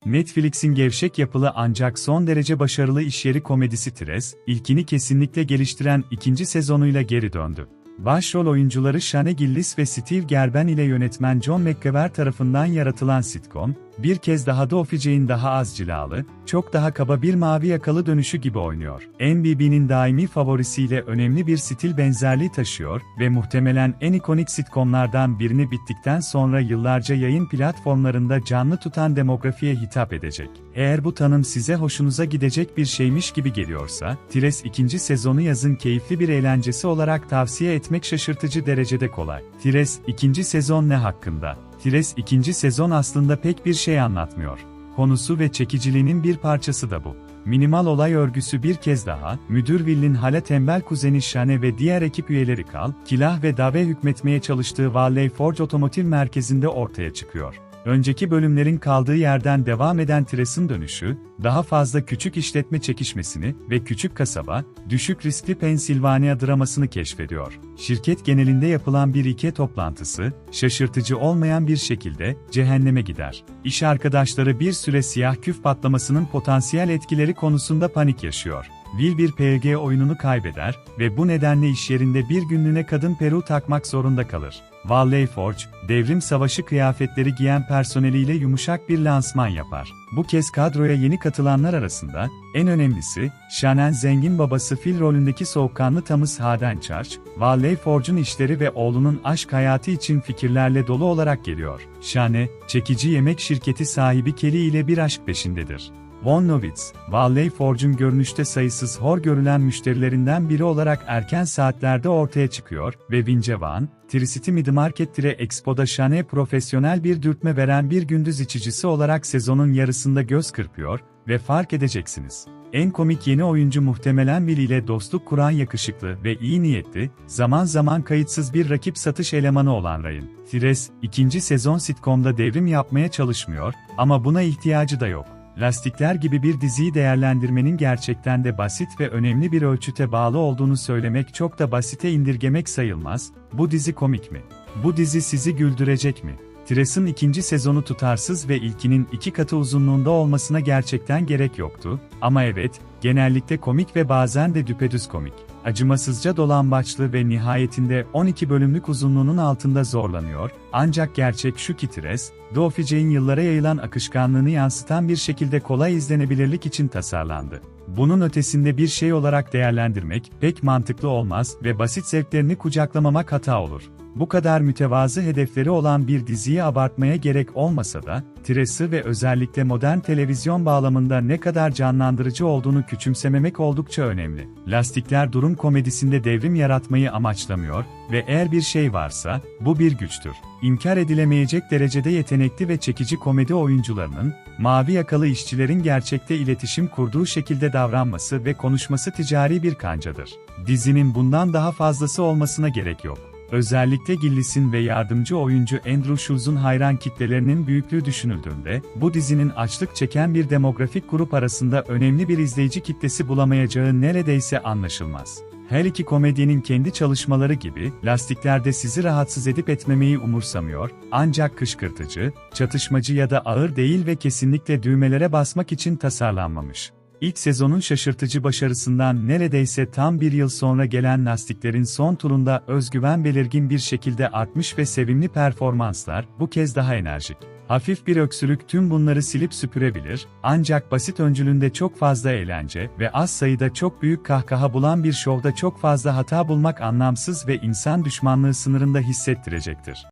Netflix'in gevşek yapılı ancak son derece başarılı işyeri komedisi Tres, ilkini kesinlikle geliştiren ikinci sezonuyla geri döndü. Başrol oyuncuları Shane Gillis ve Steve Gerben ile yönetmen John McGavran tarafından yaratılan sitcom, bir kez daha da Officey'in daha az cilalı, çok daha kaba bir mavi yakalı dönüşü gibi oynuyor. NBC'nin daimi favorisiyle önemli bir stil benzerliği taşıyor ve muhtemelen en ikonik sitcomlardan birini bittikten sonra yıllarca yayın platformlarında canlı tutan demografiye hitap edecek. Eğer bu tanım size hoşunuza gidecek bir şeymiş gibi geliyorsa, Tres ikinci sezonu yazın keyifli bir eğlencesi olarak tavsiye etmek şaşırtıcı derecede kolay. Tres ikinci sezon ne hakkında? Tres ikinci sezon aslında pek bir şey anlatmıyor. Konusu ve çekiciliğinin bir parçası da bu. Minimal olay örgüsü bir kez daha, müdür Will'in hala tembel kuzeni Shane ve diğer ekip üyeleri Cal, Kilah ve Dave hükmetmeye çalıştığı Valley Forge otomotiv merkezinde ortaya çıkıyor. Önceki bölümlerin kaldığı yerden devam eden Tres'in dönüşü, daha fazla küçük işletme çekişmesini ve küçük kasaba, düşük riskli Pensilvanya dramasını keşfediyor. Şirket genelinde yapılan bir IK toplantısı, şaşırtıcı olmayan bir şekilde, cehenneme gider. İş arkadaşları bir süre siyah küf patlamasının potansiyel etkileri konusunda panik yaşıyor. Will bir PG oyununu kaybeder ve bu nedenle iş yerinde bir günlüğüne kadın peruğu takmak zorunda kalır. Valley Forge, devrim savaşı kıyafetleri giyen personeliyle yumuşak bir lansman yapar. Bu kez kadroya yeni katılanlar arasında, en önemlisi, Shane'nin zengin babası Phil rolündeki soğukkanlı Thomas Hayden Church, Valley Forge'un işleri ve oğlunun aşk hayatı için fikirlerle dolu olarak geliyor. Shane, çekici yemek şirketi sahibi Kelly ile bir aşk peşindedir. Von Novitz, Valley Forge'un görünüşte sayısız hor görülen müşterilerinden biri olarak erken saatlerde ortaya çıkıyor ve Vince Vaughn, Tri-City Mid-Market-Expo'da Shane profesyonel bir dürtme veren bir gündüz içicisi olarak sezonun yarısında göz kırpıyor ve fark edeceksiniz. En komik yeni oyuncu muhtemelen Will ile dostluk kuran yakışıklı ve iyi niyetli, zaman zaman kayıtsız bir rakip satış elemanı olan Ryan. Tres, ikinci sezon sitcom'da devrim yapmaya çalışmıyor ama buna ihtiyacı da yok. Lastikler gibi bir diziyi değerlendirmenin gerçekten de basit ve önemli bir ölçüte bağlı olduğunu söylemek çok da basite indirgemek sayılmaz. Bu dizi komik mi? Bu dizi sizi güldürecek mi? Tres'in ikinci sezonu tutarsız ve ilkinin 2 katı uzunluğunda olmasına gerçekten gerek yoktu, ama evet, genellikle komik ve bazen de düpedüz komik. Acımasızca dolambaçlı ve nihayetinde 12 bölümlük uzunluğunun altında zorlanıyor, ancak gerçek şu ki Tres, The Officey'in yıllara yayılan akışkanlığını yansıtan bir şekilde kolay izlenebilirlik için tasarlandı. Bunun ötesinde bir şey olarak değerlendirmek pek mantıklı olmaz ve basit zevklerini kucaklamamak hata olur. Bu kadar mütevazı hedefleri olan bir diziyi abartmaya gerek olmasa da, Tres'i ve özellikle modern televizyon bağlamında ne kadar canlandırıcı olduğunu küçümsememek oldukça önemli. Lastikler durum komedisinde devrim yaratmayı amaçlamıyor ve eğer bir şey varsa, bu bir güçtür. İnkar edilemeyecek derecede yetenekli ve çekici komedi oyuncularının, mavi yakalı işçilerin gerçekte iletişim kurduğu şekilde davranması ve konuşması ticari bir kancadır. Dizinin bundan daha fazlası olmasına gerek yok. Özellikle Gillis'in ve yardımcı oyuncu Andrew Schultz'un hayran kitlelerinin büyüklüğü düşünüldüğünde, bu dizinin açlık çeken bir demografik grup arasında önemli bir izleyici kitlesi bulamayacağı neredeyse anlaşılmaz. Her iki komedyenin kendi çalışmaları gibi, Lastikler'de sizi rahatsız edip etmemeyi umursamıyor, ancak kışkırtıcı, çatışmacı ya da ağır değil ve kesinlikle düğmelere basmak için tasarlanmamış. İlk sezonun şaşırtıcı başarısından neredeyse tam bir yıl sonra gelen Lastikler'in son turunda özgüven belirgin bir şekilde artmış ve sevimli performanslar, bu kez daha enerjik. Hafif bir öksürük tüm bunları silip süpürebilir, ancak basit öncülünde çok fazla eğlence ve az sayıda çok büyük kahkaha bulan bir şovda çok fazla hata bulmak anlamsız ve insan düşmanlığı sınırında hissettirecektir.